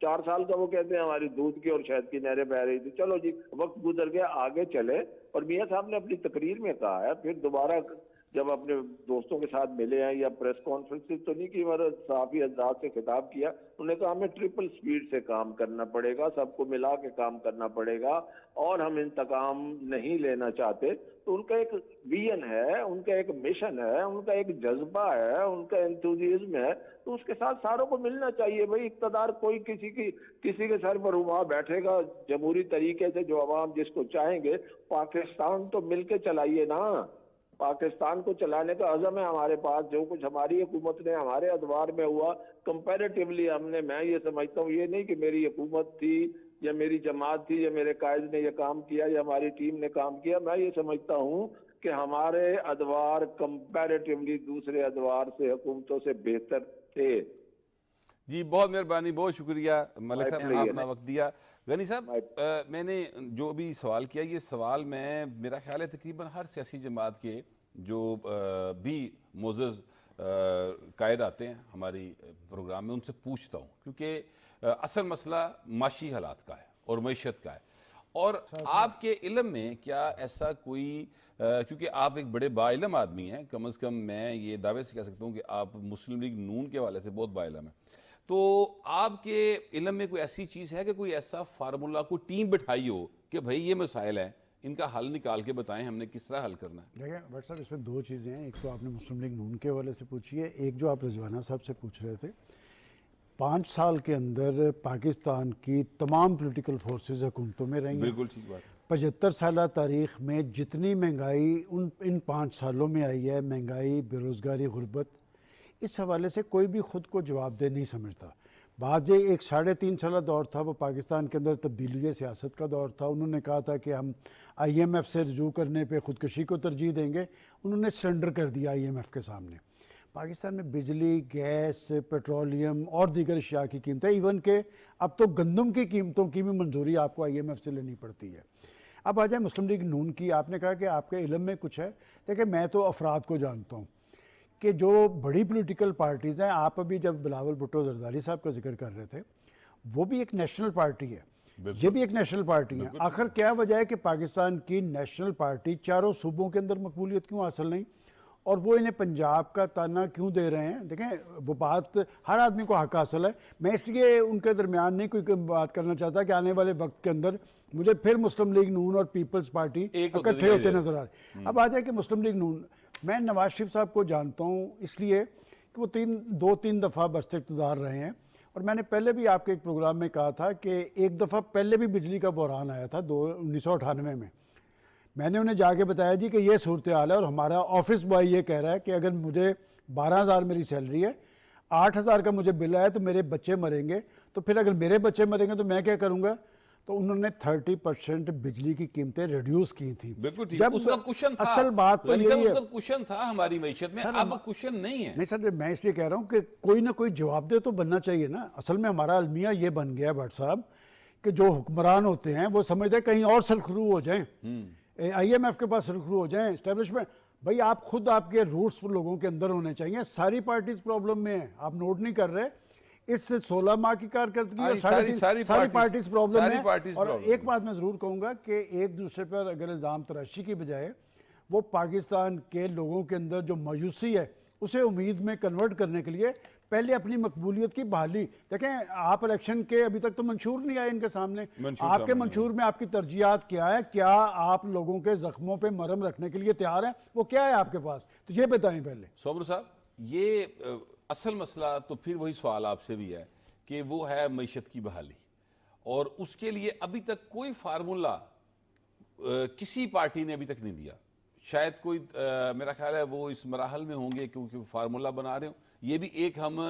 4 سال کا وہ کہتے ہیں ہماری دودھ کی اور شہد کی نہریں بہ رہی تھی. چلو جی وقت گزر گیا, آگے چلے. اور میاں صاحب نے اپنی تقریر میں کہا ہے, پھر دوبارہ جب اپنے دوستوں کے ساتھ ملے ہیں یا پریس کانفرنس تو نہیں کی, صحافی حضرات سے خطاب کیا, انہوں نے کہا ہمیں ٹرپل سپیڈ سے کام کرنا پڑے گا, سب کو ملا کے کام کرنا پڑے گا, اور ہم انتقام نہیں لینا چاہتے. تو ان کا ایک ویژن ہے, ان کا ایک مشن ہے, ان کا ایک جذبہ ہے, ان کا انتھوزیزم ہے, تو اس کے ساتھ ساروں کو ملنا چاہیے. بھائی اقتدار کوئی کسی کے سر پر ہوا بیٹھے گا جمہوری طریقے سے, جو عوام جس کو چاہیں گے. پاکستان تو مل کے چلائیے نا, پاکستان کو چلانے کا عزم ہے ہمارے پاس. جو کچھ ہماری حکومت نے ہمارے ادوار میں ہوا کمپیریٹیولی ہم نے, میں یہ سمجھتا ہوں, یہ نہیں کہ میری حکومت تھی یا میری جماعت تھی یا میرے قائد نے یہ کام کیا یا ہماری ٹیم نے کام کیا, میں یہ سمجھتا ہوں کہ ہمارے ادوار کمپیریٹیولی دوسرے ادوار سے, حکومتوں سے بہتر تھے. جی بہت مہربانی, بہت شکریہ ملک صاحب, آپ نے وقت دیا. غنی صاحب, میں نے جو بھی سوال کیا, یہ سوال میں میرا خیال ہے تقریباً ہر سیاسی جماعت کے جو بھی معزز قائد آتے ہیں ہماری پروگرام میں, ان سے پوچھتا ہوں, کیونکہ اصل مسئلہ معاشی حالات کا ہے اور معیشت کا ہے. اور آپ کے علم میں کیا ایسا کوئی, کیونکہ آپ ایک بڑے با علم آدمی ہیں, کم از کم میں یہ دعوے سے کہہ سکتا ہوں کہ آپ مسلم لیگ نون کے حوالے سے بہت با علم ہیں, تو آپ کے علم میں کوئی ایسی چیز ہے کہ کوئی ایسا فارمولہ, کوئی ٹیم بٹھائی ہو کہ بھئی یہ مسائل ہیں, ان کا حل نکال کے بتائیں ہم نے کس طرح حل کرنا ہے؟ دیکھیں بٹ صاحب, اس میں 2 چیزیں ہیں. ایک تو آپ نے مسلم لیگ نون کے حوالے سے پوچھی ہے, ایک جو آپ رضوانہ صاحب سے پوچھ رہے تھے. 5 سال کے اندر پاکستان کی تمام پولیٹیکل فورسز حکومتوں میں رہیں گے. بالکل ٹھیک بات. 75 سالہ تاریخ میں جتنی مہنگائی ان 5 سالوں میں آئی ہے, مہنگائی, بے روزگاری, غربت, اس حوالے سے کوئی بھی خود کو جواب دہ نہیں سمجھتا. بعد یہ ایک 3.5 سالہ دور تھا, وہ پاکستان کے اندر تبدیلی سیاست کا دور تھا. انہوں نے کہا تھا کہ ہم IMF سے رجوع کرنے پہ خودکشی کو ترجیح دیں گے. انہوں نے سرنڈر کر دیا IMF کے سامنے. پاکستان میں بجلی, گیس, پیٹرولیم اور دیگر اشیاء کی قیمتیں, ایون کہ اب تو گندم کی قیمتوں کی بھی منظوری آپ کو IMF سے لینی پڑتی ہے. اب آ جائیں مسلم لیگ نون کی. آپ نے کہا کہ آپ کے علم میں کچھ ہے. دیکھیں میں تو افراد کو جانتا ہوں کہ جو بڑی پولیٹیکل پارٹیز ہیں, آپ ابھی جب بلاول بھٹو زرداری صاحب کا ذکر کر رہے تھے, وہ بھی ایک نیشنل پارٹی ہے, یہ بھی ایک نیشنل پارٹی ہے. آخر کیا وجہ ہے کہ پاکستان کی نیشنل پارٹی چاروں صوبوں کے اندر مقبولیت کیوں حاصل نہیں, اور وہ انہیں پنجاب کا تانا کیوں دے رہے ہیں؟ دیکھیں وہ بات ہر آدمی کو حق حاصل ہے. میں اس لیے ان کے درمیان نہیں کوئی بات کرنا چاہتا کہ آنے والے وقت کے اندر مجھے پھر مسلم لیگ نون اور پیپلز پارٹی اکٹھے ہوتے نظر آ رہے ہیں. اب آ جائے کہ مسلم لیگ نون, میں نواز شریف صاحب کو جانتا ہوں اس لیے کہ وہ 2-3 دفعہ بست اقتدار رہے ہیں, اور میں نے پہلے بھی آپ کے ایک پروگرام میں کہا تھا کہ ایک دفعہ پہلے بھی بجلی کا بحران آیا تھا 1998 میں. میں نے انہیں جا کے بتایا جی کہ یہ صورتحال ہے, اور ہمارا آفس بوائے یہ کہہ رہا ہے کہ اگر مجھے 12,000 میری سیلری ہے, 8,000 کا مجھے بل آیا تو میرے بچے مریں گے, تو پھر اگر میرے بچے مریں گے تو میں کیا کروں گا؟ تو انہوں نے 30% بجلی کی قیمتیں ریڈیوس کی تھیں. جب اس کا کشن تھا, اصل بات تو یہی ہے, اس کا کشن تھا ہماری معیشت میں, اب کشن نہیں ہے. نہیں سر, میں اس لیے کہہ رہا ہوں کہ کوئی نہ کوئی جواب دہ تو بننا چاہیے نا. اصل میں ہمارا المیہ یہ بن گیا بٹ صاحب کہ جو حکمران ہوتے ہیں وہ سمجھتے ہیں کہیں اور سرخرو ہو جائیں, IMF کے پاس سرخرو ہو جائیں, اسٹیبلشمنٹ. بھائی آپ خود, آپ کے روٹس لوگوں کے اندر ہونے چاہیے. ساری پارٹیز پرابلم میں ہیں, آپ نوٹ نہیں کر رہے. اس 16 ماہ کی کارکردگی اور ساری پارٹیز پرابلم ہے. اور ایک بات میں ضرور کہوں گا کہ ایک دوسرے پر اگر الزام تراشی کی بجائے وہ پاکستان کے لوگوں کے اندر جو مایوسی ہے اسے امید میں کنورٹ کرنے کے لیے پہلے اپنی مقبولیت کی بحالی. دیکھیں آپ الیکشن کے ابھی تک تو منشور نہیں آئے ان کے سامنے, آپ کے منشور میں آپ کی ترجیحات کیا ہے؟ کیا آپ لوگوں کے زخموں پہ مرہم رکھنے کے لیے تیار ہیں؟ وہ کیا ہے آپ کے پاس؟ تو یہ بتائیں پہلے. سوبر صاحب, یہ اصل مسئلہ تو پھر وہی سوال آپ سے بھی ہے کہ وہ ہے معیشت کی بحالی, اور اس کے لیے ابھی تک کوئی فارمولہ کسی پارٹی نے ابھی تک نہیں دیا. شاید کوئی میرا خیال ہے وہ اس مراحل میں ہوں گے کیونکہ فارمولہ بنا رہے ہوں. یہ بھی ایک ہم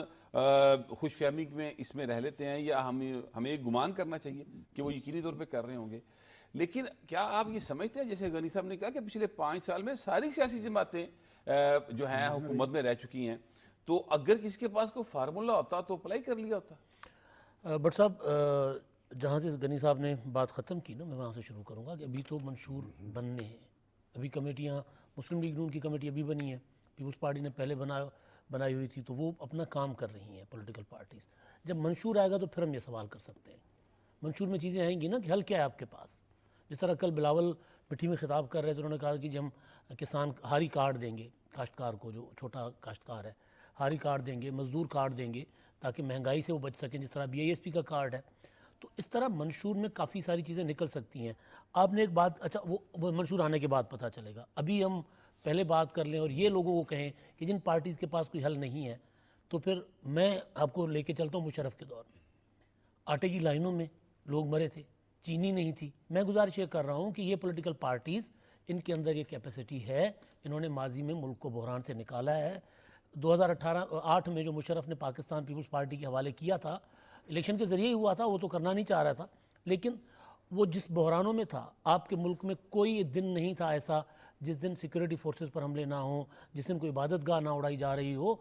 خوش فہمی میں اس میں رہ لیتے ہیں, یا ہمیں ایک گمان کرنا چاہیے کہ وہ یقینی طور پہ کر رہے ہوں گے. لیکن کیا آپ یہ سمجھتے ہیں, جیسے غنی صاحب نے کہا کہ پچھلے 5 سال میں ساری سیاسی جماعتیں جو ہیں حکومت میں رہ چکی ہیں, تو اگر کسی کے پاس کوئی فارمولہ ہوتا تو اپلائی کر لیا ہوتا؟ بٹ صاحب جہاں سے غنی صاحب نے بات ختم کی نا, میں وہاں سے شروع کروں گا کہ ابھی تو منشور بننے ہیں. ابھی کمیٹیاں, مسلم لیگ نون کی کمیٹی ابھی بنی ہے, پیپلز پارٹی نے پہلے بنائی ہوئی تھی تو وہ اپنا کام کر رہی ہیں پولیٹیکل پارٹیز. جب منشور آئے گا تو پھر ہم یہ سوال کر سکتے ہیں. منشور میں چیزیں آئیں گی نا کہ حل کیا ہے آپ کے پاس. جس طرح کل بلاول مٹھی میں خطاب کر رہے تھے, انہوں نے کہا کہ جی ہم کسان ہاری کارڈ دیں گے, کاشتکار کو جو چھوٹا کاشتکار ہے ہاری کارڈ دیں گے, مزدور کارڈ دیں گے تاکہ مہنگائی سے وہ بچ سکیں, جس طرح BISP کا کارڈ ہے. تو اس طرح منشور میں کافی ساری چیزیں نکل سکتی ہیں. آپ نے ایک بات, اچھا وہ منشور آنے کے بعد پتہ چلے گا, ابھی ہم پہلے بات کر لیں اور یہ لوگوں کو کہیں کہ جن پارٹیز کے پاس کوئی حل نہیں ہے, تو پھر میں آپ کو لے کے چلتا ہوں مشرف کے دور میں. آٹے کی لائنوں میں لوگ مرے تھے, چینی نہیں تھی. میں گزارش یہ کر رہا ہوں کہ یہ پولیٹیکل پارٹیز, ان کے اندر یہ کیپیسٹی ہے, انہوں نے ماضی میں ملک کو بحران سے نکالا ہے. 2008 میں جو مشرف نے پاکستان پیپلز پارٹی کے حوالے کیا تھا, الیکشن کے ذریعے ہی ہوا تھا, وہ تو کرنا نہیں چاہ رہا تھا, لیکن وہ جس بحرانوں میں تھا, آپ کے ملک میں کوئی دن نہیں تھا ایسا جس دن سیکورٹی فورسز پر حملے نہ ہوں, جس دن کوئی عبادت گاہ نہ اڑائی جا رہی ہو,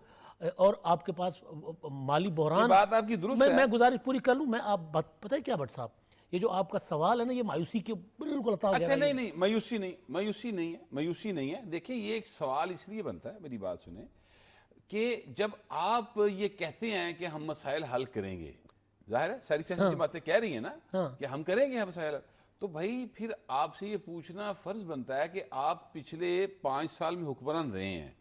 اور آپ کے پاس مالی بحران. بات آپ کی درست ہے. میں گزارش پوری کر لوں. میں آپ پتہ ہے کیا بٹ صاحب, یہ جو آپ کا سوال ہے نا, یہ مایوسی کے بالکل عطا ہو گیا. اچھا نہیں, مایوسی نہیں ہے. دیکھیں یہ ایک سوال اس لیے بنتا ہے, میری بات سنیں, کہ جب آپ یہ کہتے ہیں کہ ہم مسائل حل کریں گے, ظاہر ہے ساری سیاسی جماعتیں کہہ رہی ہیں نا کہ ہم کریں گے مسائل, تو بھائی پھر آپ سے یہ پوچھنا فرض بنتا ہے کہ آپ پچھلے 5 سال میں حکمران رہے ہیں,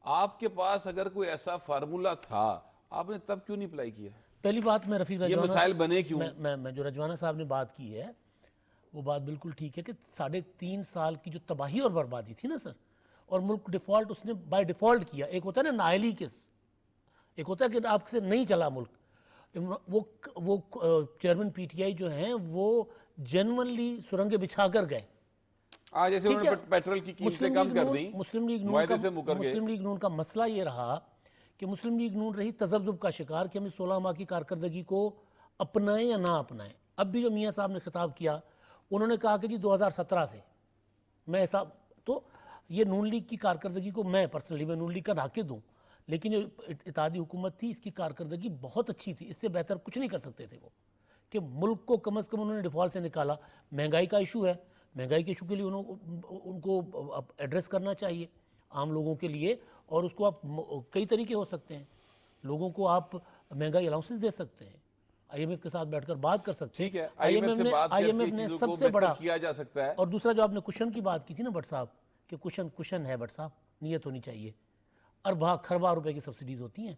آپ کے پاس اگر کوئی ایسا فارمولا تھا, آپ نے تب کیوں نہیں اپلائی کیا؟ پہلی بات میں رفیق یہ مسائل بنے کیوں؟ میں جو رجوانہ صاحب نے بات کی ہے وہ بات بالکل ٹھیک ہے کہ 3.5 سال کی جو تباہی اور بربادی تھی نا سر, اور ملک ڈیفالٹ اس نے بائی ڈیفالٹ کیا. ایک ہوتا ہے نا نااہلی کس, ایک ہوتا ہے کہ آپ سے نہیں چلا ملک. وہ چیئرمین PTI جو ہیں وہ جنونلی سرنگیں بچھا کر گئے. جیسے انہوں نے پیٹرول کی قیمتیں کم کر دیں, مسلم لیگ نون کا مسئلہ یہ رہا کہ مسلم لیگ نون رہی تذبذب کا شکار کہ ہم اس 16 ماہ کی کارکردگی کو اپنائیں یا نہ اپنائیں. اب بھی جو میاں صاحب نے خطاب کیا, انہوں نے کہا کہ جی 2017 سے میں ایسا, تو یہ نون لیگ کی کارکردگی کو میں پرسنلی نون لیگ کا ناقد ہوں, لیکن جو اتحادی حکومت تھی اس کی کارکردگی بہت اچھی تھی, اس سے بہتر کچھ نہیں کر سکتے تھے وہ, کہ ملک کو کم از کم انہوں نے ڈیفالٹ سے نکالا. مہنگائی کا ایشو ہے, مہنگائی کے ایشو کے لیے ان کو ایڈریس کرنا چاہیے عام لوگوں کے لیے, اور اس کو آپ کئی طریقے ہو سکتے ہیں. لوگوں کو آپ مہنگائی الاؤنسز دے سکتے ہیں, IMF کے ساتھ بیٹھ کر بات کر سکتے ہیں. ٹھیک ہے, IMF نے سب سے بڑا کیا جا سکتا ہے. اور دوسرا جو آپ نے کشن کی بات کی تھی نا بٹ صاحب, کہ کشن ہے بٹ صاحب, نیت ہونی چاہیے. ارباں کھرباں روپے کی سبسڈیز ہوتی ہیں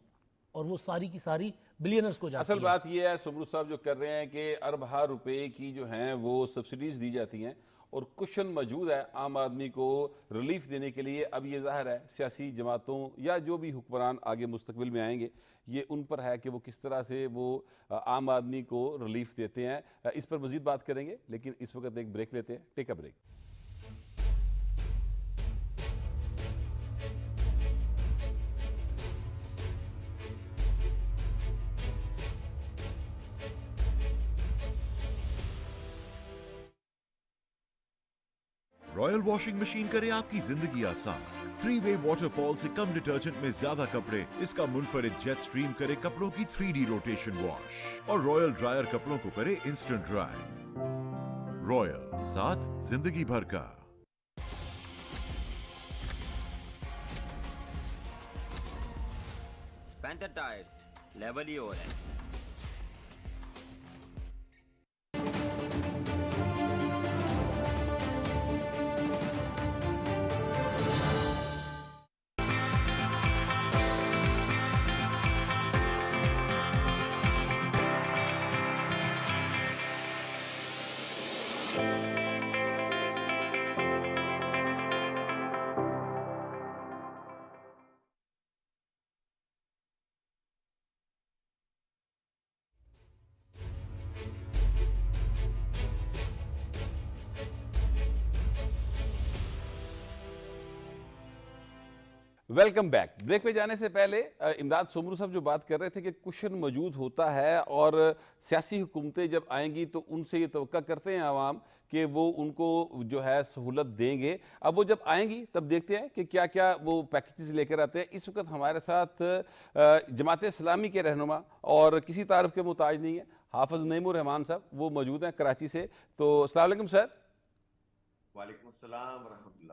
اور وہ ساری کی ساری بلینرز کو جاتی ہیں. اصل بات یہ ہے سمرو صاحب جو کر رہے ہیں کہ ارباں روپے کی جو ہیں وہ سبسڈیز دی جاتی ہیں, اور کشن موجود ہے عام آدمی کو ریلیف دینے کے لیے. اب یہ ظاہر ہے سیاسی جماعتوں یا جو بھی حکمران آگے مستقبل میں آئیں گے, یہ ان پر ہے کہ وہ کس طرح سے وہ عام آدمی کو ریلیف دیتے ہیں. اس پر مزید بات کریں گے, لیکن اس وقت ایک بریک لیتے ہیں. Take a break. Royal washing machine کرے آپ کی زندگی آسان. 3-way واٹر فال سے کم ڈٹرجنٹ میں زیادہ کپڑے, اس کا منفرد جیٹ سٹریم کرے کپڑوں کی 3D روٹیشن واش, اور رائل ڈرائر کپڑوں کو کرے انسٹنٹ ڈرائی. رائل, ساتھ زندگی بھر کا. پینتھر ٹائرز لیول ہی ہو رہا ہے. Welcome back. بریک پہ جانے سے پہلے امداد سمرو صاحب جو بات کر رہے تھے کہ کشن موجود ہوتا ہے, اور سیاسی حکومتیں جب آئیں گی تو ان سے یہ توقع کرتے ہیں عوام کہ وہ ان کو جو ہے سہولت دیں گے. اب وہ جب آئیں گی تب دیکھتے ہیں کہ کیا کیا وہ پیکیجز لے کر آتے ہیں. اس وقت ہمارے ساتھ جماعت اسلامی کے رہنما اور کسی تعارف کے محتاج نہیں ہے, حافظ نعیم الرحمان صاحب, وہ موجود ہیں کراچی سے. تو السلام علیکم سر. وعلیکم السلام ورحمۃ اللہ.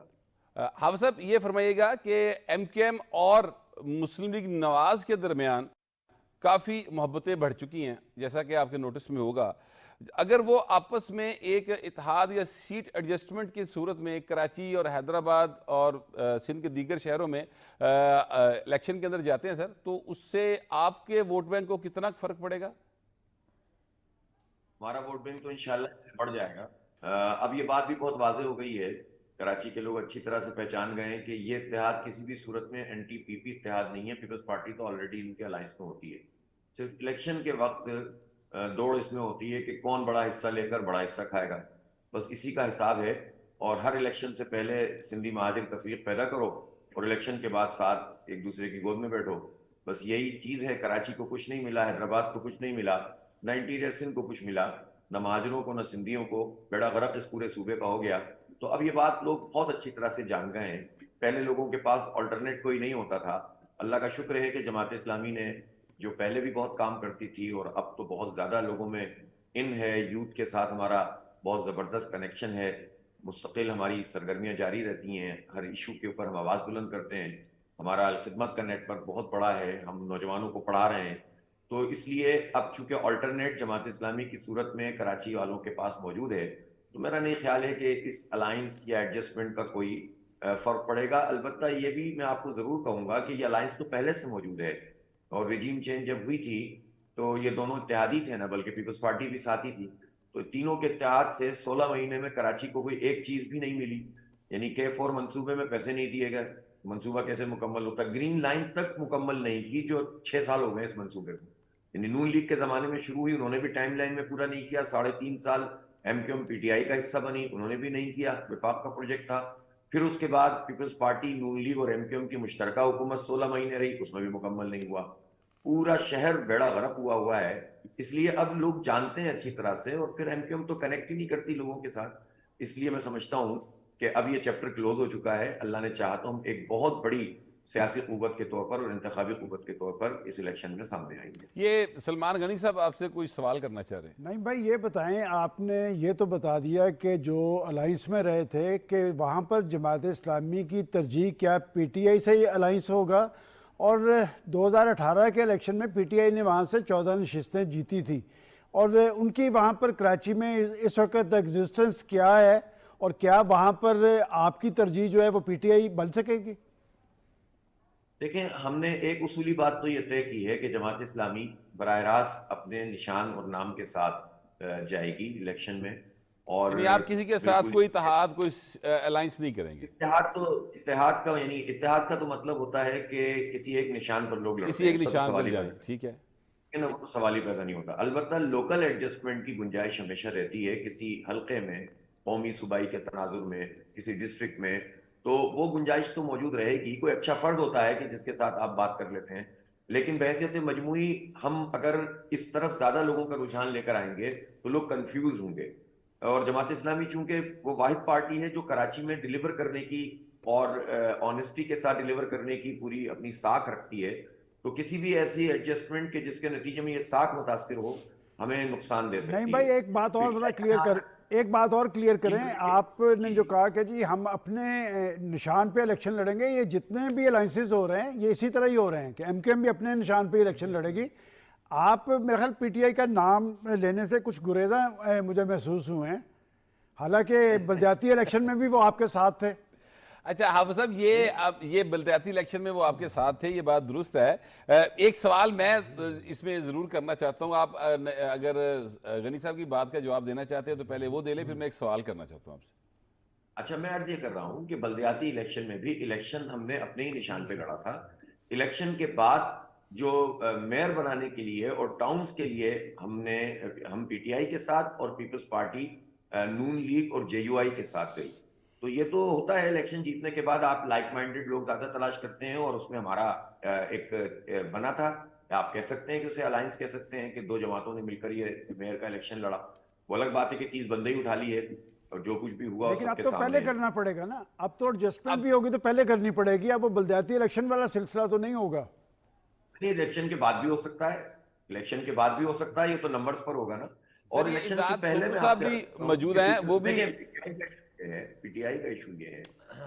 حافظ صاحب یہ فرمائیے گا کہ MKM اور مسلم لیگ نواز کے درمیان کافی محبتیں بڑھ چکی ہیں، جیسا کہ آپ کے نوٹس میں ہوگا. اگر وہ آپس میں ایک اتحاد یا سیٹ ایڈجسٹمنٹ کی صورت میں کراچی اور حیدرآباد اور سندھ کے دیگر شہروں میں الیکشن کے اندر جاتے ہیں سر، تو اس سے آپ کے ووٹ بینک کو کتنا فرق پڑے گا؟ ہمارا ووٹ بینک تو انشاءاللہ اس سے بڑھ جائے گا. اب یہ بات بھی بہت واضح ہو گئی ہے، کراچی کے لوگ اچھی طرح سے پہچان گئے ہیں کہ یہ اتحاد کسی بھی صورت میں این ٹی پی پی اتحاد نہیں ہے. پیپلز پارٹی تو آلریڈی ان کے الائنس میں ہوتی ہے. صرف الیکشن کے وقت دوڑ اس میں ہوتی ہے کہ کون بڑا حصہ لے کر بڑا حصہ کھائے گا، بس اسی کا حساب ہے. اور ہر الیکشن سے پہلے سندھی مہاجر تفریق پیدا کرو اور الیکشن کے بعد ساتھ ایک دوسرے کی گود میں بیٹھو. بس یہی چیز ہے. کراچی کو کچھ نہیں ملا، حیدرآباد کو کچھ نہیں ملا، نہ انٹیریئر سندھ کو کچھ ملا، نہ مہاجروں کو نہ سندھیوں کو. بیڑا غرق اس پورے صوبے کا ہو گیا. تو اب یہ بات لوگ بہت اچھی طرح سے جان گئے ہیں. پہلے لوگوں کے پاس آلٹرنیٹ کوئی نہیں ہوتا تھا. اللہ کا شکر ہے کہ جماعت اسلامی نے جو پہلے بھی بہت کام کرتی تھی اور اب تو بہت زیادہ لوگوں میں ان ہے، یوتھ کے ساتھ ہمارا بہت زبردست کنیکشن ہے. مستقل ہماری سرگرمیاں جاری رہتی ہیں، ہر ایشو کے اوپر ہم آواز بلند کرتے ہیں. ہمارا الخدمت کا نیٹ ورک بہت بڑا ہے، ہم نوجوانوں کو پڑھا رہے ہیں. تو اس لیے اب چونکہ آلٹرنیٹ جماعت اسلامی کی صورت میں کراچی والوں کے پاس موجود ہے، تو میرا نہیں خیال ہے کہ اس الائنس یا ایڈجسٹمنٹ کا کوئی فرق پڑے گا. البتہ یہ بھی میں آپ کو ضرور کہوں گا کہ یہ الائنس تو پہلے سے موجود ہے، اور رجیم چینج جب ہوئی تھی تو یہ دونوں اتحادی تھے نا، بلکہ پیپلز پارٹی بھی ساتھی تھی. تو تینوں کے اتحاد سے 16 مہینے میں کراچی کو کوئی ایک چیز بھی نہیں ملی. یعنی K4 منصوبے میں پیسے نہیں دیے گئے. منصوبہ کیسے مکمل ہوتا؟ گرین لائن تک مکمل نہیں کی، جو 6 سال ہو گئے اس منصوبے کو. یعنی نون لیگ کے زمانے میں شروع ہوئی، انہوں نے بھی ٹائم لائن میں پورا نہیں کیا. 3.5 سال MQM PTI کا حصہ بنی، انہوں نے بھی نہیں کیا. وفاق کا پروجیکٹ تھا. پھر اس کے بعد پیپلز پارٹی، نون لیگ اور MQM کی مشترکہ حکومت 16 مہینے رہی، اس میں بھی مکمل نہیں ہوا. پورا شہر بیڑا غرق ہوا ہے. اس لیے اب لوگ جانتے ہیں اچھی طرح سے، اور پھر MQM تو کنیکٹ ہی نہیں کرتی لوگوں کے ساتھ. اس لیے میں سمجھتا ہوں کہ اب یہ چیپٹر کلوز ہو چکا ہے. اللہ نے چاہا تو ہم ایک بہت بڑی سیاسی قوت کے طور پر اور انتخابی قوت کے طور پر اس الیکشن میں سامنے آئیں گے. یہ سلمان غنی صاحب آپ سے کوئی سوال کرنا چاہ رہے ہیں؟ نہیں بھائی، یہ بتائیں، آپ نے یہ تو بتا دیا کہ جو الائنس میں رہے تھے کہ وہاں پر جماعت اسلامی کی ترجیح کیا PTI سے یہ الائنس ہوگا، اور 2018 کے الیکشن میں PTI نے وہاں سے 14 نشستیں جیتی تھی، اور ان کی وہاں پر کراچی میں اس وقت ایگزسٹنس کیا ہے، اور کیا وہاں پر آپ کی ترجیح جو ہے وہ PTI بن سکے گی؟ دیکھیں، ہم نے ایک اصولی بات تو یہ طے کی ہے کہ جماعت اسلامی براہ راست اپنے نشان اور نام کے ساتھ جائے گی الیکشن میں. اور یعنی آپ کسی کے ساتھ کوئی اتحاد، کوئی الائنس نہیں کریں گے؟ اتحاد کا تو مطلب ہوتا ہے کہ کسی ایک نشان پر لوگ لڑتے ہیں، کسی ایک نشان پر جائیں، ٹھیک ہے، وہ سوال ہی پیدا نہیں ہوتا. البتہ لوکل ایڈجسٹمنٹ کی گنجائش ہمیشہ رہتی ہے کسی حلقے میں، قومی صوبائی کے تناظر میں، کسی ڈسٹرکٹ میں. تو وہ گنجائش تو موجود رہے گی. کوئی اچھا فرد ہوتا ہے کہ جس کے ساتھ آپ بات کر لیتے ہیں، لیکن بحیثیت مجموعی ہم اگر اس طرف زیادہ لوگوں کا رجحان لے کر آئیں گے تو لوگ کنفیوز ہوں گے. اور جماعت اسلامی چونکہ وہ واحد پارٹی ہے جو کراچی میں ڈیلیور کرنے کی اور آنیسٹی کے ساتھ ڈیلیور کرنے کی پوری اپنی ساکھ رکھتی ہے، تو کسی بھی ایسی ایڈجسٹمنٹ کے جس کے نتیجے میں یہ ساکھ متاثر ہو ہمیں نقصان دے سکتی ہے. نہیں بھائی، ایک بات اور کلیئر کریں. آپ نے جو کہا کہ جی ہم اپنے نشان پہ الیکشن لڑیں گے، یہ جتنے بھی الائنسز ہو رہے ہیں یہ اسی طرح ہی ہو رہے ہیں کہ MQM بھی اپنے نشان پہ الیکشن لڑے گی. آپ میرے خیال PTI کا نام لینے سے کچھ گریزاں مجھے محسوس ہوئے ہیں، حالانکہ بلدیاتی الیکشن میں بھی وہ آپ کے ساتھ تھے. اچھا حافظ صاحب، یہ بلدیاتی الیکشن میں وہ آپ کے ساتھ تھے، یہ بات درست ہے. ایک سوال میں اس میں ضرور کرنا چاہتا ہوں. آپ اگر غنی صاحب کی بات کا جواب دینا چاہتے ہیں تو پہلے وہ دے لیں، پھر میں ایک سوال کرنا چاہتا ہوں آپ سے. اچھا، میں عرض یہ کر رہا ہوں کہ بلدیاتی الیکشن میں بھی الیکشن ہم نے اپنے ہی نشان پہ لڑا تھا. الیکشن کے بعد جو میئر بنانے کے لیے اور ٹاؤنز کے لیے ہم PTI کے ساتھ اور پیپلز پارٹی، نون لیگ اور JUI کے ساتھ گئی. تو یہ تو ہوتا ہے الیکشن جیتنے کے بعد آپ لائک مائنڈڈ لوگ زیادہ تلاش کرتے ہیں، اور اس میں ہمارا ایک بنا تھا. آپ کہہ سکتے ہیں کہ اسے الائنس کہہ سکتے ہیں کہ 2 جماعتوں نے مل کر یہ میئر کا الیکشن لڑا. وہ الگ بات ہے کہ 30 بندے ہی اٹھا لیے اور جو کچھ بھی ہوا لیکن اب تو پہلے کرنا پڑے گا نا. اب تو ایڈجسٹمنٹ بھی ہوگی تو پہلے کرنی پڑے گی. اب وہ بلدیاتی الیکشن والا سلسلہ تو نہیں ہوگا. الیکشن کے بعد بھی ہو سکتا ہے، الیکشن کے بعد بھی ہو سکتا ہے. یہ تو نمبرز پر ہوگا نا. اور الیکشن سے پہلے میں صاحب بھی موجود ہیں، وہ بھی PTI کا ایشو یہ ہے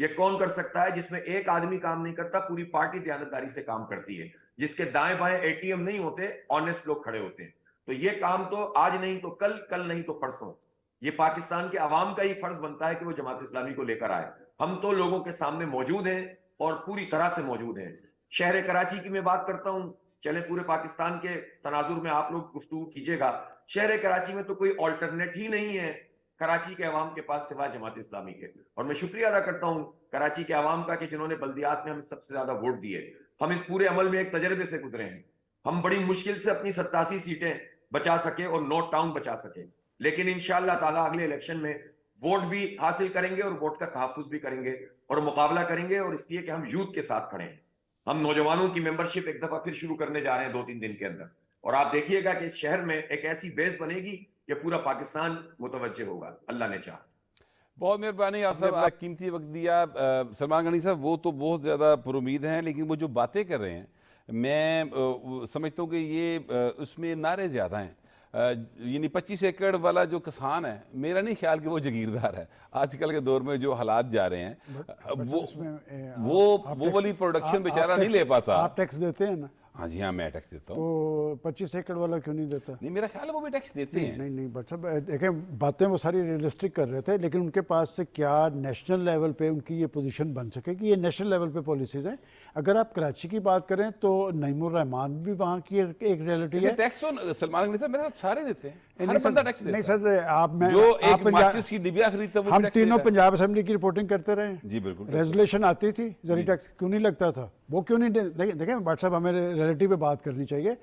یہ کون کر سکتا ہے جس میں ایک آدمی کام نہیں کرتا, پوری پارٹی دیانتداری سے کام کرتی ہے, جس کے دائیں بائیں اے ٹی ایم نہیں ہوتے, آنےسٹ لوگ کھڑے ہوتے ہیں. تو یہ کام تو آج نہیں تو کل, کل نہیں تو پرسوں, یہ پاکستان کے عوام کا ہی فرض بنتا ہے کہ وہ جماعت اسلامی کو لے کر آئے. ہم تو لوگوں کے سامنے موجود ہیں اور پوری طرح سے موجود ہیں. شہر کراچی کی میں بات کرتا ہوں, چلیں پورے پاکستان کے تناظر میں آپ لوگ گفتگو کیجئے گا, شہر کراچی میں تو کوئی آلٹرنیٹ ہی نہیں ہے کراچی کے عوام کے پاس سوا جماعت اسلامی کے. اور میں شکریہ ادا کرتا ہوں کراچی کے عوام کا کہ جنہوں نے بلدیات میں ہمیں سب سے زیادہ ووٹ دیے. ہم اس پورے عمل میں ایک تجربے سے گزرے ہیں. ہم بڑی مشکل سے اپنی 87 سیٹیں بچا سکے اور نورتھ ٹاؤن بچا سکے, لیکن انشاءاللہ تعالیٰ اگلے الیکشن میں ووٹ بھی حاصل کریں گے اور ووٹ کا تحفظ بھی کریں گے اور مقابلہ کریں گے. اور اس لیے کہ ہم یوتھ کے ساتھ کھڑے ہیں. ہم نوجوانوں کی ممبرشپ ایک دفعہ پھر شروع کرنے جا رہے ہیں 2-3 دن کے اندر, اور آپ دیکھیے گا کہ اس شہر میں ایک ایسی بیس بنے گی کہ پورا پاکستان متوجہ ہوگا, اللہ نے چاہا. بہت مہربانی آپ صاحب, آپ قیمتی وقت دیا. سلمان غنی صاحب وہ تو بہت زیادہ پر امید ہیں, لیکن وہ جو باتیں کر رہے ہیں میں سمجھتا ہوں کہ یہ اس میں نعرے زیادہ ہیں. یعنی 25 ایکڑ والا جو کسان ہے, میرا نہیں خیال کہ وہ جاگیردار ہے. آج کل کے دور میں جو حالات جا رہے ہیں وہ والی پروڈکشن بیچارہ نہیں لے پاتا. آپ ٹیکس دیتے ہیں نا؟ ہاں جی ہاں, میں ٹیکس دیتا ہوں. تو 25 ایکڑ والا کیوں نہیں دیتا؟ نہیں, میرا خیال ہے وہ بھی ٹیکس دیتے ہیں. نہیں بٹ صاحب دیکھیں, باتیں وہ ساری ریئلسٹک کر رہے تھے, لیکن ان کے پاس سے کیا نیشنل لیول پہ ان کی یہ پوزیشن بن سکے کہ یہ نیشنل لیول پہ پالیسیز ہیں. اگر آپ کراچی کی بات کریں تو نعیم الرحمان بھی وہاں کی ایک ریئلٹی ہے. ٹیکس تو سلمان غنی صاحب میرے ساتھ سارے دیتے ہیں, ہر بندہ ٹیکس دیتا ہے. نہیں سر, آپ میں جو ایک ماچس کی ڈبیا خریدتا ہے وہ ہم تینوں پنجاب اسمبلی کی رپورٹنگ کرتے رہے. جی بالکل, ریزولیشن آتی تھی, زری ٹیکس کیوں نہیں لگتا تھا, وہ کیوں نہیں. دیکھیں بٹ صاحب, ہمیں ریئلٹی پہ بات کرنی چاہیے.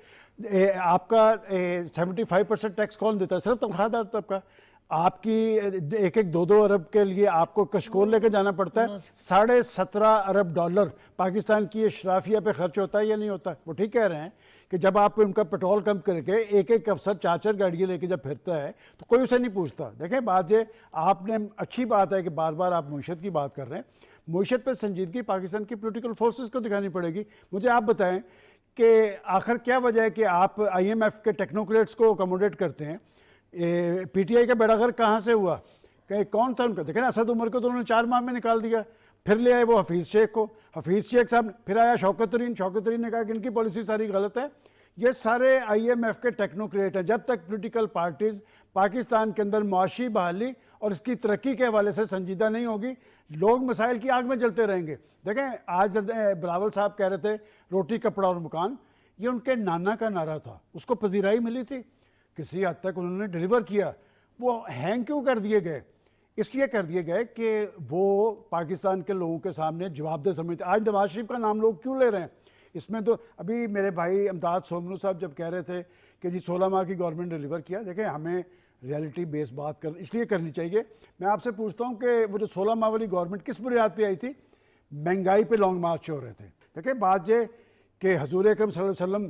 آپ کا 75% ٹیکس کون دیتا ہے؟ صرف تنخواہ دار طبقہ. آپ کی 1-2 ارب کے لیے آپ کو کشکول لے کے جانا پڑتا ہے. 17.5 ارب ڈالر پاکستان کی اشرافیہ پہ خرچ ہوتا ہے یا نہیں ہوتا؟ وہ ٹھیک کہہ رہے ہیں کہ جب آپ ان کا پیٹرول کم کر کے ایک افسر 4 گاڑیاں لے کے جب پھرتا ہے تو کوئی اسے نہیں پوچھتا. دیکھیں بات یہ, آپ نے اچھی بات ہے کہ بار بار آپ معیشت کی بات کر رہے ہیں. معیشت پہ سنجیدگی پاکستان کی پولیٹیکل فورسز کو دکھانی پڑے گی. مجھے آپ بتائیں کہ آخر کیا وجہ ہے کہ آپ آئی ایم ایف کے ٹیکنوکریٹس کو اکوموڈیٹ کرتے ہیں؟ پی ٹی آئی کا بیڑا غرق کہاں سے ہوا؟ کہ کون تھا ان کا؟ دیکھیں نا, اسد عمر کو تو انہوں نے 4 ماہ میں نکال دیا. پھر لے آئے وہ حفیظ شیخ کو, حفیظ شیخ صاحب, پھر آیا شوکت ترین نے کہا کہ ان کی پالیسی ساری غلط ہے. یہ سارے آئی ایم ایف کے ٹیکنوکریٹ ہیں. جب تک پولیٹیکل پارٹیز پاکستان کے اندر معاشی بحالی اور اس کی ترقی کے حوالے سے سنجیدہ نہیں ہوگی, لوگ مسائل کی آگ میں جلتے رہیں گے. دیکھیں آج بلاول صاحب کہہ رہے تھے روٹی کپڑا اور مکان, یہ ان کے نانا کا نعرہ تھا, اس کو پذیرائی ملی تھی, کسی حد تک انہوں نے ڈیلیور کیا. وہ ہینگ کیوں کر دیے گئے؟ اس لیے کر دیے گئے کہ وہ پاکستان کے لوگوں کے سامنے جواب دہ سمجھتے. آج نواز شریف کا نام لوگ کیوں لے رہے ہیں؟ اس میں تو ابھی میرے بھائی امداد سومنو صاحب جب کہہ رہے تھے کہ جی 16 ماہ کی گورنمنٹ ڈیلیور کیا, دیکھیں ہمیں ریئلٹی بیس بات اس لیے کرنی چاہیے. میں آپ سے پوچھتا ہوں کہ وہ جو 16 ماہ والی گورنمنٹ کس بنیاد پہ آئی تھی؟ مہنگائی پہ لانگ مارچ ہو رہے تھے. دیکھیں بات یہ کہ حضور اکرم صلی اللہ علیہ وسلم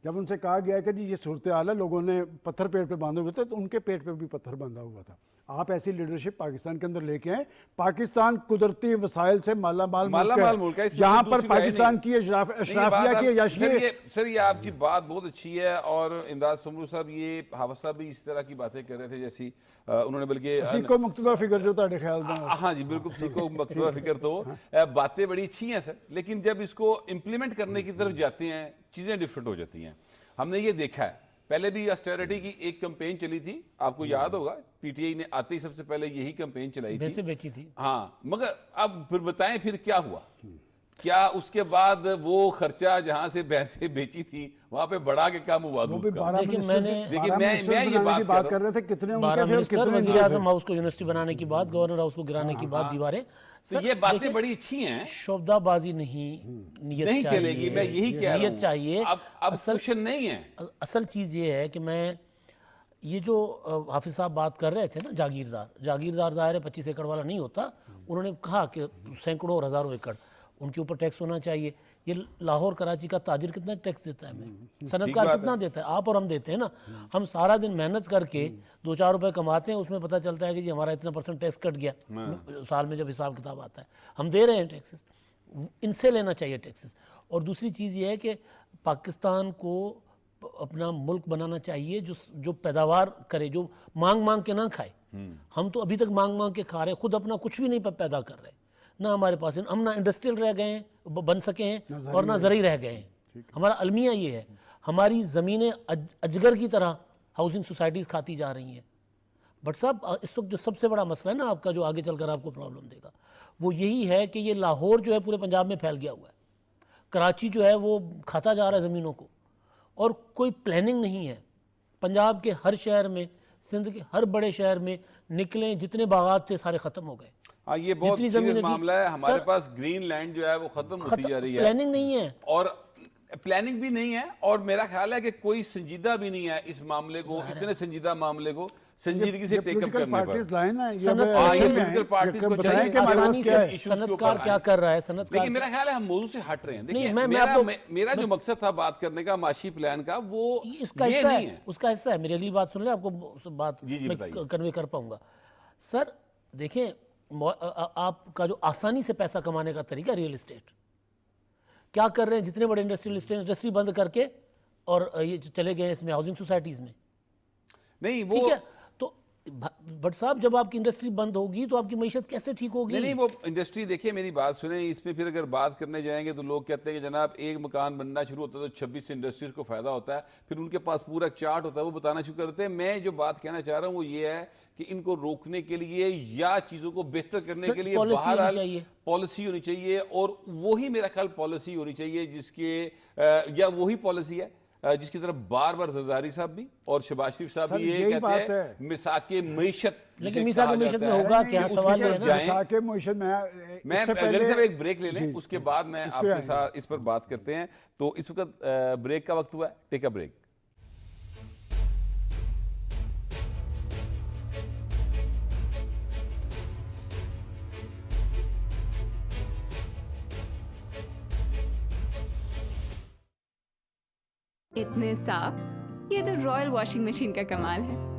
جب ان سے کہا گیا کہ جی یہ صورتحال ہے, لوگوں نے پتھر پیٹ پہ باندھے ہوئے تھے, تو ان کے پیٹ پہ بھی پتھر باندھا ہوا تھا. آپ ایسی لیڈرشپ پاکستان کے اندر لے کے آئیں. پاکستان قدرتی وسائل سے مالا مال ملک ہے, جہاں پر پاکستان کی اشرافیہ کی عیاشی. سر یہ آپ کی بات بہت اچھی ہے, اور امداد سومنو صاحب یہ حافظ صاحب بھی اس طرح کی باتیں کر رہے تھے جیسی انہوں نے, بلکہ سیکھو مکتوبہ فکر جو تھوڑے خیال میں. ہاں جی بالکل, سیکھو مکتوبہ فکر. تو باتیں بڑی اچھی ہیں سر, لیکن جب اس کو امپلیمنٹ کرنے کی طرف جاتے ہیں چیزیں ڈفرینٹ ہو جاتی ہیں. ہم نے یہ دیکھا ہے, پہلے بھی آسٹیرٹی کی ایک کمپین چلی تھی, آپ کو یاد ہوگا, پی ٹی آئی نے آتے ہی سب سے پہلے یہی کمپین چلائی تھی, بیچی تھی. ہاں, مگر اب پھر بتائیں پھر کیا ہوا؟ کیا اس کے بعد وہ خرچہ جہاں سے بھینسیں بیچی تھی وہاں پہ بڑھا کے کم ہوا دودھ کا؟ لیکن میں نے یہ بات کر رہا ہوں, کتنے 12 منسٹر, وزیر اعظم ہاؤس کو یونیورسٹی بنانے کی بات, گورنر ہاؤس کو گرانے کی بات, دیواریں. تو یہ باتیں بڑی اچھی ہیں, شعبدہ بازی نہیں, نیت نہیں چلے گی. میں یہی کہہ رہا ہوں, نیت چاہیے. اب کوشچن نہیں ہے. اصل چیز یہ ہے کہ میں یہ جو حافظ صاحب بات کر رہے تھے نا, جاگیردار ظاہر ہے 25 ایکڑ والا نہیں ہوتا. انہوں نے کہا کہ سینکڑوں اور ہزاروں ایکڑ ان کے اوپر ٹیکس ہونا چاہیے. یہ لاہور کراچی کا تاجر کتنا ٹیکس دیتا ہے ہمیں؟ صنعت کار کتنا دیتا ہے؟ آپ اور ہم دیتے ہیں نا. ہم سارا دن محنت کر کے 2-4 روپے کماتے ہیں, اس میں پتہ چلتا ہے کہ جی ہمارا اتنا % ٹیکس کٹ گیا سال میں. جب حساب کتاب آتا ہے ہم دے رہے ہیں ٹیکسز, ان سے لینا چاہیے ٹیکسز. اور دوسری چیز یہ ہے کہ پاکستان کو اپنا ملک بنانا چاہیے جو پیداوار کرے, جو مانگ کے نہ کھائے. ہم تو ابھی تک مانگ کے کھا رہے, خود اپنا کچھ بھی نہیں پیدا کر رہے. نہ ہمارے پاس ہم نہ انڈسٹریل رہ گئے ہیں بن سکے ہیں اور نہ زرعی رہ گئے ہیں. ہمارا المیہ یہ ہے, ہماری زمینیں اجگر کی طرح ہاؤسنگ سوسائٹیز کھاتی جا رہی ہیں. بٹ صاحب اس وقت جو سب سے بڑا مسئلہ ہے نا آپ کا, جو آگے چل کر آپ کو پرابلم دے گا, وہ یہی ہے کہ یہ لاہور جو ہے پورے پنجاب میں پھیل گیا ہوا ہے, کراچی جو ہے وہ کھاتا جا رہا ہے زمینوں کو, اور کوئی پلاننگ نہیں ہے. پنجاب کے ہر شہر میں, سندھ کے ہر بڑے شہر میں نکلیں جتنے باغات تھے سارے ختم ہو گئے. ہاں یہ بہت جتنی سیریس زمینیں تھیں, معاملہ ہے. ہمارے سر، پاس گرین لینڈ جو ہے وہ ختم ہوتی جا رہی ہے, پلاننگ نہیں ہے, اور پلاننگ بھی نہیں ہے, اور میرا خیال ہے کہ کوئی سنجیدہ بھی نہیں ہے اس معاملے کو, اتنے سنجیدہ معاملے کو سنجیدگی سے ٹیک اپ کرنے پر. یہ پولیٹیکل پارٹیز کو چاہیے کہ آسانی سے ایشوز کے صنعت اوپر کار کیا آئیں. کر رہا ہے, صنعت کار لیکن میرا خیال ہے ہم موضوع سے ہٹ رہے ہیں. دیکھیں میں آپ کو میرا جو مقصد تھا بات کرنے کا معاشی پلان کا, وہ اس کا یہ حصہ نہیں ہے, ہے. اس کا حصہ ہے. میری اگلی بات سن لیں, آپ کو بات میں کنوے کر پاؤں گا. سر دیکھیں, آپ کا جو آسانی سے پیسہ کمانے کا طریقہ ریئل اسٹیٹ, کیا کر رہے ہیں جتنے بڑے انڈسٹری بند کر کے, اور یہ چلے گئے اس میں ہاؤسنگ سوسائٹیز میں. نہیں وہ ٹھیک ہے, تو بٹ صاحب جب آپ کی انڈسٹری بند ہوگی تو آپ کی معیشت کیسے ٹھیک ہوگی؟ نہیں وہ انڈسٹری, دیکھیں میری بات سنیں, اس میں پھر اگر بات کرنے جائیں گے تو لوگ کہتے ہیں کہ جناب ایک مکان بننا شروع ہوتا ہے تو 26 انڈسٹریز کو فائدہ ہوتا ہے, پھر ان کے پاس پورا چارٹ ہوتا ہے, وہ بتانا شروع کرتے ہیں. میں جو بات کہنا چاہ رہا ہوں وہ یہ ہے کہ ان کو روکنے کے لیے یا چیزوں کو بہتر کرنے کے لیے بہرحال پالیسی ہونی چاہیے, اور وہی میرا خیال پالیسی ہونی چاہیے جس کے, یا وہی پالیسی ہے جس کی طرف بار بار زرداری صاحب بھی اور شہباز شریف صاحب بھی یہ کہتے ہیں مساق معیشت. لیکن مساق معیشت میں ہوگا کیا, سوال ہے نا. مساق معیشت میں غنی صاحب ایک بریک لے لیں, اس کے بعد میں آپ کے ساتھ اس پر بات کرتے ہیں. تو اس وقت بریک کا وقت ہوا ہے, ٹیک اے بریک. اتنے صاف, یہ تو رائل واشنگ مشین کا کمال ہے.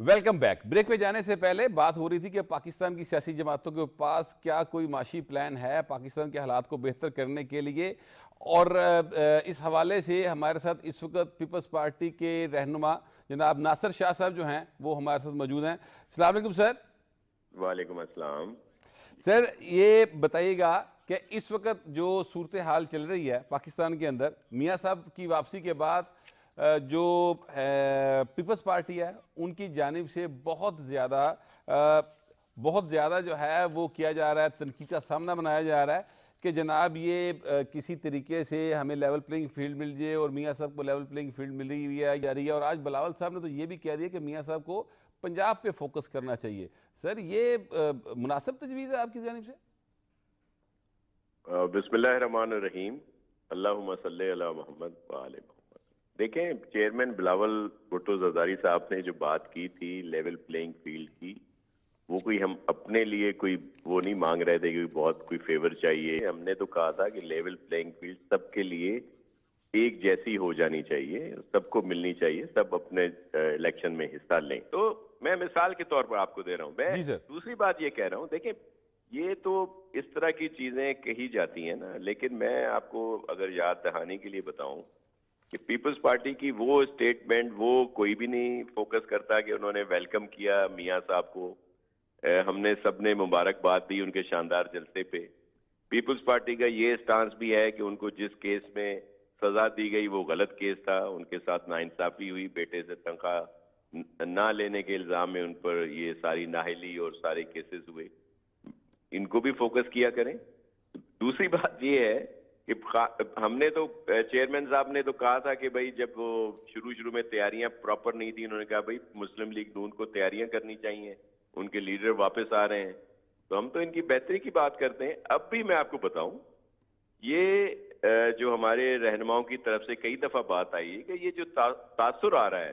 Welcome back. بریک پہ جانے سے پہلے بات ہو رہی تھی کہ پاکستان کی سیاسی جماعتوں کے پاس کیا کوئی معاشی پلان ہے پاکستان کے حالات کو بہتر کرنے کے لیے, اور اس حوالے سے ہمارے ساتھ اس وقت پیپلز پارٹی کے رہنما جناب ناصر شاہ صاحب جو ہیں وہ ہمارے ساتھ موجود ہیں. السلام علیکم سر. وعلیکم السلام. سر یہ بتائیے گا کہ اس وقت جو صورتحال چل رہی ہے پاکستان کے اندر, میاں صاحب کی واپسی کے بعد جو پیپلز پارٹی ہے ان کی جانب سے بہت زیادہ جو ہے وہ کیا جا رہا ہے, تنقید کا سامنا بنایا جا رہا ہے کہ جناب یہ کسی طریقے سے ہمیں لیول پلینگ فیلڈ مل جائے, اور میاں صاحب کو لیول پلینگ فیلڈ ملی ہوئی ہے جا رہی ہے. اور آج بلاول صاحب نے تو یہ بھی کہہ دیا کہ میاں صاحب کو پنجاب پہ فوکس کرنا چاہیے. سر یہ مناسب تجویز ہے آپ کی جانب سے؟ بسم اللہ الرحمن الرحیم, اللہم صلی علی محمد وآل محمد. دیکھیں, چیئرمین بلاول بھٹو زرداری صاحب نے جو بات کی تھی لیول پلینگ فیلڈ کی, وہ کوئی ہم اپنے لیے کوئی وہ نہیں مانگ رہے تھے کہ بہت کوئی فیور چاہیے. ہم نے تو کہا تھا کہ لیول پلینگ فیلڈ سب کے لیے ایک جیسی ہو جانی چاہیے, سب کو ملنی چاہیے, سب اپنے الیکشن میں حصہ لیں. تو میں مثال کے طور پر آپ کو دے رہا ہوں. میں دوسری بات یہ کہہ رہا ہوں, دیکھیں یہ تو اس طرح کی چیزیں کہی جاتی ہیں نا, لیکن میں آپ کو اگر یاد دہانی کے لیے بتاؤں کہ پیپلز پارٹی کی وہ اسٹیٹمنٹ, وہ کوئی بھی نہیں فوکس کرتا کہ انہوں نے ویلکم کیا میاں صاحب کو, ہم نے سب نے مبارکباد دی ان کے شاندار جلسے پہ. پیپلز پارٹی کا یہ اسٹانس بھی ہے کہ ان کو جس کیس میں سزا دی گئی وہ غلط کیس تھا, ان کے ساتھ ناانصافی ہوئی, بیٹے سے تنخواہ نہ لینے کے الزام میں ان پر یہ ساری نااہلی اور سارے کیسز ہوئے, ان کو بھی فوکس کیا کریں. دوسری بات یہ ہے کہ ہم نے تو چیئرمین صاحب نے تو کہا تھا کہ بھائی جب وہ شروع میں تیاریاں پراپر نہیں تھی, انہوں نے کہا بھائی مسلم لیگ نون کو تیاریاں کرنی چاہیے, ان کے لیڈر واپس آ رہے ہیں, تو ہم تو ان کی بہتری کی بات کرتے ہیں. اب بھی میں آپ کو بتاؤں, یہ جو ہمارے رہنماؤں کی طرف سے کئی دفعہ بات آئی ہے کہ یہ جو تاثر آ رہا ہے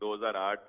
2008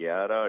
11